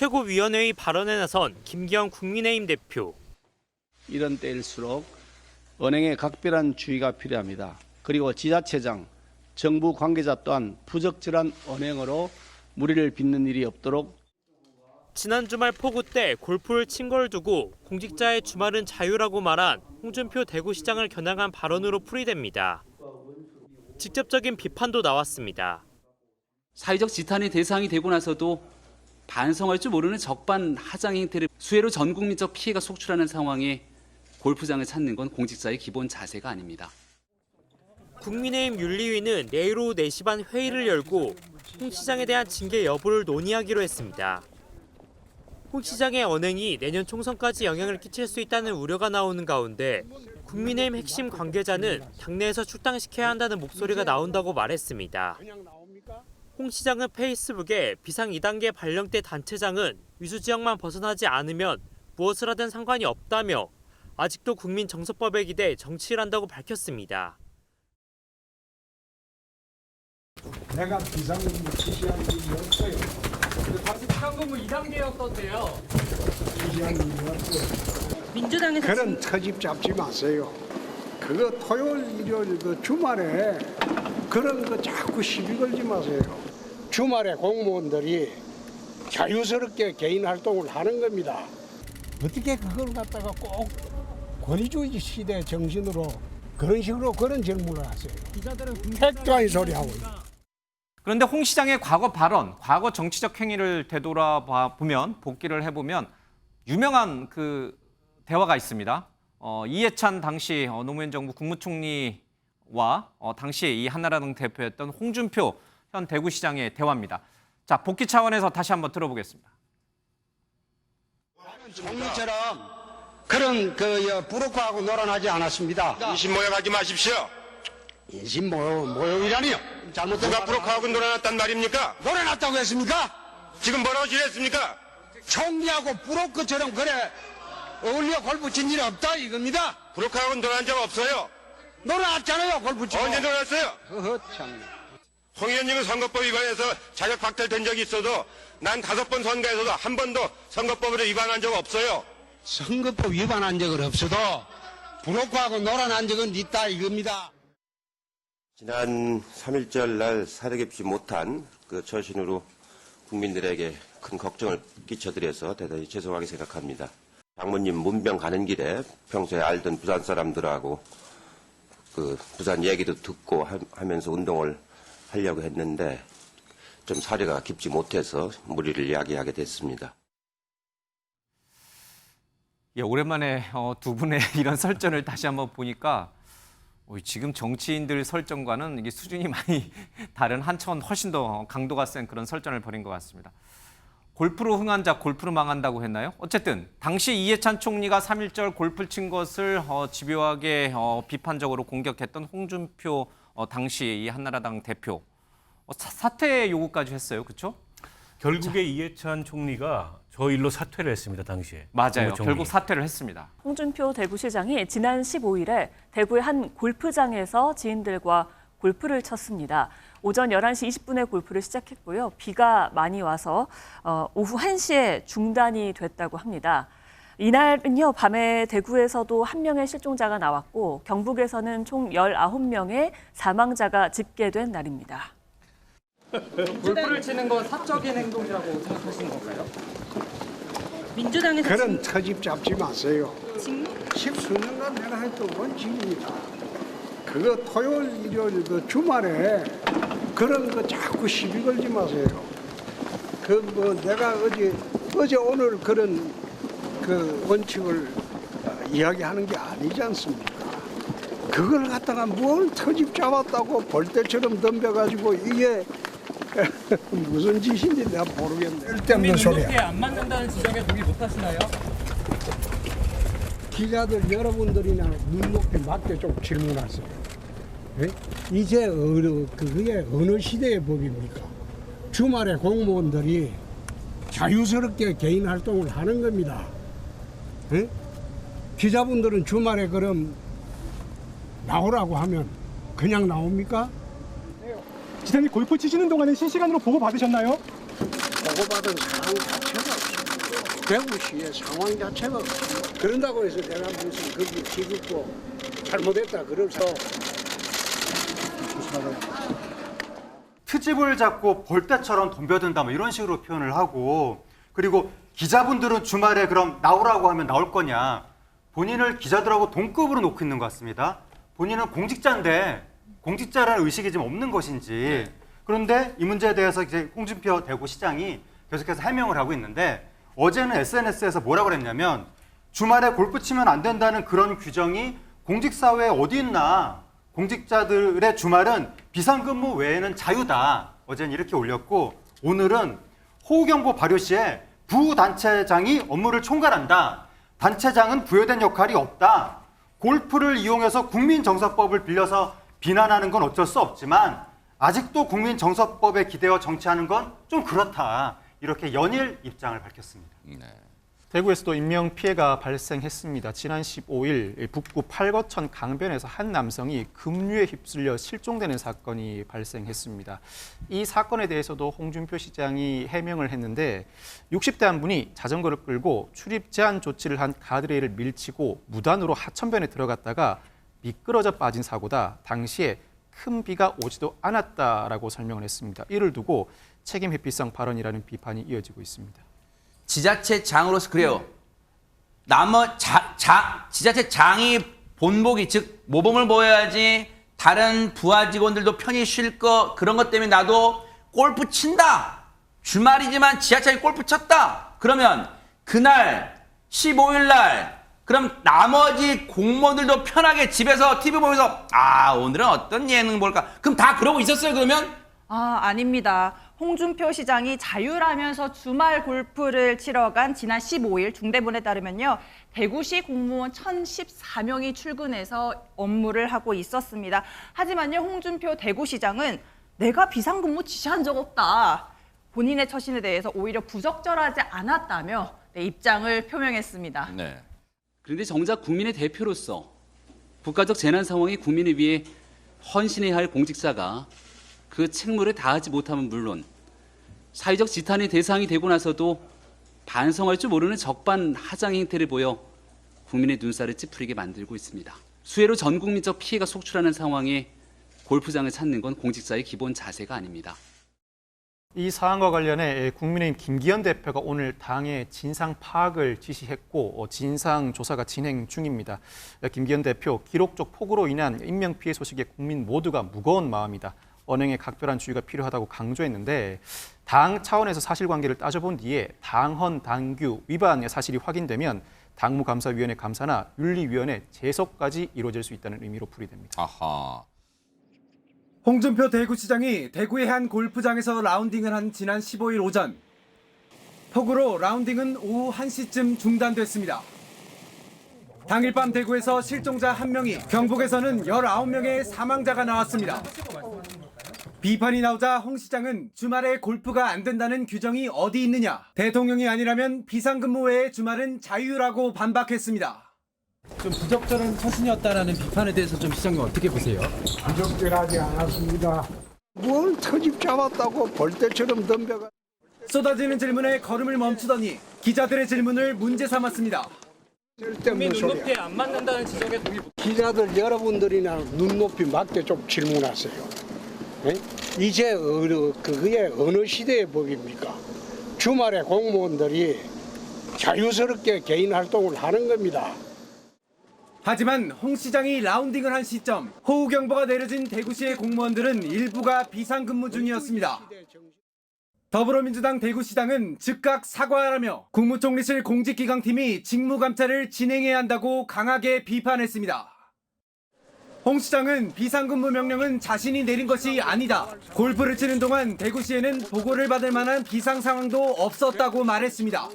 최고위원회의 발언에 나선 김기현 국민의힘 대표. 이런 때일수록 은행에 각별한 주의가 필요합니다. 그리고 지자체장, 정부 관계자 또한 부적절한 언행으로 무리를 빚는 일이 없도록. 지난 주말 폭우 때 골프를 친 걸 두고 공직자의 주말은 자유라고 말한 홍준표 대구시장을 겨냥한 발언으로 풀이됩니다. 직접적인 비판도 나왔습니다. 사회적 지탄의 대상이 되고 나서도 반성할 줄 모르는 적반하장 행태를 수혜로 전 국민적 피해가 속출하는 상황에 골프장을 찾는 건 공직자의 기본 자세가 아닙니다. 국민의힘 윤리위는 내일 오후 4시 반 회의를 열고 홍 시장에 대한 징계 여부를 논의하기로 했습니다. 홍 시장의 언행이 내년 총선까지 영향을 끼칠 수 있다는 우려가 나오는 가운데 국민의힘 핵심 관계자는 당내에서 출당시켜야 한다는 목소리가 나온다고 말했습니다. 홍 시장은 페이스북에 비상 2단계 발령 때 단체장은 위수 지역만 벗어나지 않으면 무엇을 하든 상관이 없다며 아직도 국민 정서법에 기대 정치를 한다고 밝혔습니다. 내가 비상근무 지시한 일이 없어요. 당시 비상근무 2단계였던데요. 지시한 일이 없어요. 민주당에서 그런 터집 잡지 마세요. 그거 토요일, 일요일 그 주말에 그런 거 자꾸 시비 걸지 마세요. 주말에 공무원들이 자유스럽게 개인 활동을 하는 겁니다. 어떻게 그걸 갖다가 꼭 권위주의 시대 정신으로 그런 식으로 그런 질문을 하세요. 택도 아닌 소리 하고 있어요. 그런데 홍 시장의 과거 발언, 과거 정치적 행위를 되돌아보면 복기를 해보면 유명한 그 대화가 있습니다. 이해찬 당시 노무현 정부 국무총리와 당시 이 한나라당 대표였던 홍준표 현 대구시장의 대화입니다. 자, 복귀 차원에서 다시 한번 들어보겠습니다. 총리처럼 그런 부록하고 놀아나지 않았습니다. 인신모욕하지 마십시오. 인신모욕이라니요? 잘못된 누가 부록하고 놀아났단 말입니까? 놀아났다고 했습니까? 지금 뭐라고 지냈습니까? 총리하고 부록처럼 그래 어울려 골프 친 일이 없다 이겁니다. 부록하고 놀아난 적 없어요. 놀아났잖아요 골프 치고. 언제 놀았어요? 참. 홍 의원님은 선거법 위반해서 자격 박탈된 적이 있어도 난 5번 선거에서도 한 번도 선거법으로 위반한 적 없어요. 선거법 위반한 적은 없어도 부록하고 놀아난 적은 있다 이겁니다. 지난 3.1절 날 사려겹지 못한 그 처신으로 국민들에게 큰 걱정을 끼쳐드려서 대단히 죄송하게 생각합니다. 장모님 문병 가는 길에 평소에 알던 부산 사람들하고 그 부산 얘기도 듣고 하면서 운동을 하려고 했는데 좀 사려가 깊지 못해서 무리를 야기하게 됐습니다. 예, 오랜만에 두 분의 이런 설전을 다시 한번 보니까 지금 정치인들 설전과는 이게 수준이 많이 다른 한 차원 훨씬 더 강도가 센 그런 설전을 벌인 것 같습니다. 골프로 흥한 자 골프로 망한다고 했나요? 어쨌든 당시 이해찬 총리가 3.1절 골프 친 것을 집요하게 비판적으로 공격했던 홍준표 당시 이 한나라당 대표 사퇴 요구까지 했어요, 그렇죠? 결국에 이해찬 총리가 저 일로 사퇴를 했습니다, 당시에. 맞아요. 결국 사퇴를 했습니다. 홍준표 대구시장이 지난 15일에 대구의 한 골프장에서 지인들과 골프를 쳤습니다. 오전 11시 20분에 골프를 시작했고요. 비가 많이 와서 오후 1시에 중단이 됐다고 합니다. 이날은요, 밤에 대구에서도 한 명의 실종자가 나왔고 경북에서는 총 19명의 사망자가 집계된 날입니다. 골프를 치는 건 사적인 행동이라고 생각하시는 건가요? 민주당에서 그런 터집 잡지 마세요. 십수년간 내가 했던 원칙입니다. 그거 토요일, 일요일 그 주말에 그런 거 자꾸 시비 걸지 마세요. 내가 어제 오늘 그런 그 원칙을 이야기하는 게 아니지 않습니까? 그걸 갖다가 뭘 터집 잡았다고 벌떼처럼 덤벼가지고 이게 무슨 짓인지 내가 모르겠네. 쓸데없는 소리야. 안 맞는다는 지적에 동의 못하시나요? 기자들 여러분들이나 눈높이 맞게 좀 질문하세요. 예? 이제 그게 어느 시대의 법입니까? 주말에 공무원들이 자유스럽게 개인 활동을 하는 겁니다. 예? 기자분들은 주말에 그럼 나오라고 하면 그냥 나옵니까? 지사님 골프 치시는 동안에 실시간으로 보고 받으셨나요? 보고받은 사람 자체가 없어요. 대구시의 상황 자체가 그런다고 해서 내가 무슨 거기 기죽고 잘못했다 그래서 트집을 잡고 벌떼처럼 덤벼든다 뭐 이런 식으로 표현을 하고, 그리고 기자분들은 주말에 그럼 나오라고 하면 나올 거냐, 본인을 기자들하고 동급으로 놓고 있는 것 같습니다. 본인은 공직자인데 공직자라는 의식이 좀 없는 것인지. 그런데 이 문제에 대해서 이제 홍준표 대구시장이 계속해서 해명을 하고 있는데, 어제는 SNS에서 뭐라고 그랬냐면 주말에 골프 치면 안 된다는 그런 규정이 공직사회에 어디 있나, 공직자들의 주말은 비상근무 외에는 자유다. 어제는 이렇게 올렸고, 오늘은 호우경보 발효 시에 부단체장이 업무를 총괄한다. 단체장은 부여된 역할이 없다. 골프를 이용해서 국민정서법을 빌려서 비난하는 건 어쩔 수 없지만 아직도 국민정서법에 기대어 정치하는 건 좀 그렇다. 이렇게 연일 입장을 밝혔습니다. 대구에서도 인명피해가 발생했습니다. 지난 15일 북구 팔거천 강변에서 한 남성이 급류에 휩쓸려 실종되는 사건이 발생했습니다. 이 사건에 대해서도 홍준표 시장이 해명을 했는데, 60대 한 분이 자전거를 끌고 출입 제한 조치를 한 가드레일을 밀치고 무단으로 하천변에 들어갔다가 미끄러져 빠진 사고다. 당시에 큰 비가 오지도 않았다라고 설명을 했습니다. 이를 두고 책임 회피성 발언이라는 비판이 이어지고 있습니다. 지자체장으로서 그래요. 지자체장이 본보기, 즉 모범을 보여야지 다른 부하 직원들도 편히 쉴 거, 그런 것 때문에 나도 골프 친다. 주말이지만 지하철에 골프 쳤다. 그러면 그날 15일 날 그럼 나머지 공무원들도 편하게 집에서 TV 보면서 오늘은 어떤 예능 볼까? 그럼 다 그러고 있었어요, 그러면? 아닙니다. 홍준표 시장이 자율하면서 주말 골프를 치러 간 지난 15일 중대본에 따르면요, 대구시 공무원 1,014명이 출근해서 업무를 하고 있었습니다. 하지만요, 홍준표 대구시장은 내가 비상근무 지시한 적 없다. 본인의 처신에 대해서 오히려 부적절하지 않았다며 입장을 표명했습니다. 네. 그런데 정작 국민의 대표로서 국가적 재난 상황에 국민을 위해 헌신해야 할 공직자가 그 책무를 다하지 못하면 물론 사회적 지탄의 대상이 되고 나서도 반성할 줄 모르는 적반하장 행태를 보여 국민의 눈살을 찌푸리게 만들고 있습니다. 수해로 전 국민적 피해가 속출하는 상황에 골프장을 찾는 건 공직자의 기본 자세가 아닙니다. 이 사안과 관련해 국민의힘 김기현 대표가 오늘 당의 진상 파악을 지시했고 진상 조사가 진행 중입니다. 김기현 대표, 기록적 폭우로 인한 인명피해 소식에 국민 모두가 무거운 마음이다. 언행에 각별한 주의가 필요하다고 강조했는데, 당 차원에서 사실관계를 따져본 뒤에 당헌 당규 위반의 사실이 확인되면 당무감사위원회 감사나 윤리위원회 제소까지 이루어질 수 있다는 의미로 풀이됩니다. 아하. 홍준표 대구시장이 대구의 한 골프장에서 라운딩을 한 지난 15일 오전. 폭우로 라운딩은 오후 1시쯤 중단됐습니다. 당일 밤 대구에서 실종자 1명이, 경북에서는 19명의 사망자가 나왔습니다. 비판이 나오자 홍 시장은 주말에 골프가 안 된다는 규정이 어디 있느냐, 대통령이 아니라면 비상근무 외에 주말은 자유라고 반박했습니다. 좀 부적절한 처신이었다라는 비판에 대해서 좀 시장님 어떻게 보세요? 부적절하지 않았습니다. 뭘 터집 잡았다고 벌떼처럼 덤벼가. 쏟아지는 질문에 걸음을 멈추더니 기자들의 질문을 문제 삼았습니다. 국민 눈높이에 안 맞는다는 지적에 기자들 여러분들이나 눈높이 맞게 좀 질문하세요. 네? 이제 그게 어느 시대의 법입니까? 주말에 공무원들이 자유스럽게 개인 활동을 하는 겁니다. 하지만 홍 시장이 라운딩을 한 시점, 호우경보가 내려진 대구시의 공무원들은 일부가 비상근무 중이었습니다. 더불어민주당 대구시당은 즉각 사과하라며 국무총리실 공직기강팀이 직무감찰을 진행해야 한다고 강하게 비판했습니다. 홍 시장은 비상근무 명령은 자신이 내린 것이 아니다. 골프를 치는 동안 대구시에는 보고를 받을 만한 비상 상황도 없었다고 말했습니다.